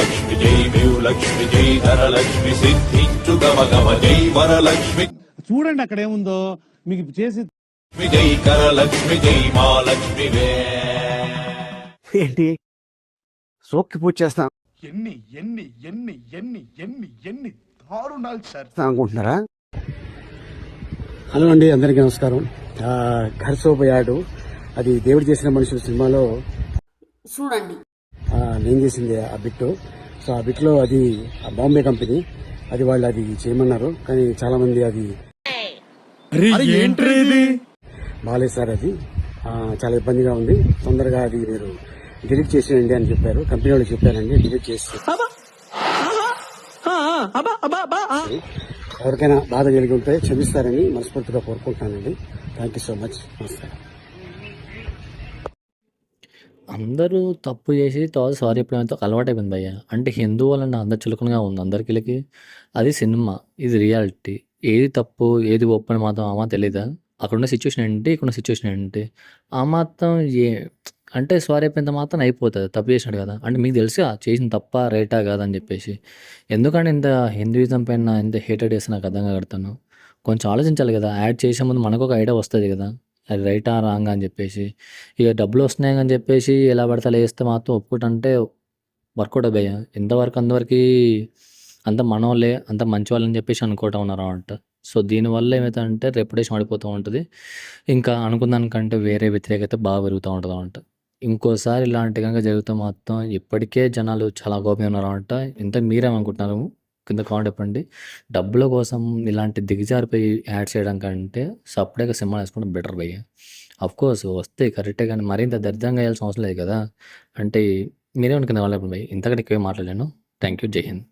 లక్ష్మి జై లక్ష్మి జై ధనలక్ష్మి సిద్ధించు గమ గమ జై వరలక్ష్మి. చూడండి అక్కడ ఏముందో మీకు చేసి జై కరలక్ష్మి జై మహాలక్ష్మి. ఏంటి సోక్కి పూజ చేస్తాం ఎన్ని ఎన్ని ఎన్ని ఎన్ని ఎన్ని ఎన్ని దారుణాలు సార్ అనుకుంటున్నారా? హలో అండి, అందరికీ నమస్కారం. ఘర్ సోబయాడు అది దేవుడు చేసిన మనుషుల సినిమాలో చూడండి నేను చేసింది ఆ బిట్. సో ఆ బిట్లో అది బాంబే కంపెనీ అది వాళ్ళు అది చేయమన్నారు, కానీ చాలా మంది అది బాగాలేదు సార్, అది చాలా ఇబ్బందిగా ఉంది, తొందరగా అది మీరు డిలీట్ చేసేయండి అని చెప్పారు. కంపెనీ వాళ్ళు చెప్పారండి డిలీట్ చేసి. ఎవరికైనా బాధ కలిగి ఉంటే క్షమిస్తారని మనస్ఫూర్తిగా కోరుకుంటున్నానండి. Thank you so much. నమస్కారం. అందరూ తప్పు చేసి తర్వాత సారీ చెప్పడంతో అలవాటు అయిపోయింది భయ్య. అంటే హిందూ వాళ్ళని అందరు చులకనగా ఉంది అందరికి. అది సినిమా, ఇది రియాలిటీ. ఏది తప్పు ఏది ఒప్పు అని మాత్రం ఆ తెలీదా? అక్కడున్న సిచ్యువేషన్ ఏంటి, ఇక్కడున్న సిచ్యువేషన్ ఏంటి, ఆ మాత్రం అంటే సారీ అయిపోయినంత మాత్రం అయిపోతుంది. తప్పు చేసినాడు కదా అంటే మీకు తెలుసుగా చేసిన తప్ప రైటా కాదని చెప్పేసి. ఎందుకంటే ఇంత హిందూయిజం పైన ఇంత హేటెడ్ చేసి నాకు అర్థంగా కడతాను. కొంచెం ఆలోచించాలి కదా, యాడ్ చేసే ముందు మనకు ఒక ఐడియా వస్తుంది కదా, అది రైటా రాంగా అని చెప్పేసి. ఇక డబ్బులు వస్తున్నాయి అని చెప్పేసి ఎలా పడితే అలా వేస్తే మాత్రం ఒప్పుకుంటే వర్కౌట్ భయ్య. ఎంతవరకు అంతవరకు అంత మనోళ్ళే అంత మంచి వాళ్ళని చెప్పేసి అనుకోవటం ఉన్నారు అంట. సో దీనివల్ల ఏమవుతుందంటే రెప్యుటేషన్ పడిపోతూ ఉంటుంది. ఇంకా అనుకున్న దానికంటే వేరే వ్యతిరేకత బాగా పెరుగుతూ ఉంటుంది అంట. ఇంకోసారి ఇలాంటి కనుక జరిగితే మాత్రం ఇప్పటికే జనాలు చాలా కోపంగా ఉన్నారు అంట. ఇంత మీరేమనుకుంటున్నారు కింద కామెంట్ చెప్పండి. డబ్బుల కోసం ఇలాంటి దిగజారిపోయి యాడ్ చేయడం కంటే సపరేట్గా సినిమా వేసుకోవడం బెటర్ భయ్య. అఫ్కోర్స్ వస్తాయి కరెక్టే, కానీ మరింత దరిద్రంగా వేయాల్సిన అవసరం లేదు కదా. అంటే మీరేమనుకునే వాళ్ళు భయ్య. ఇంతకంటే ఎక్కువ మాట్లాడలేను. Thank you. జై హింద్.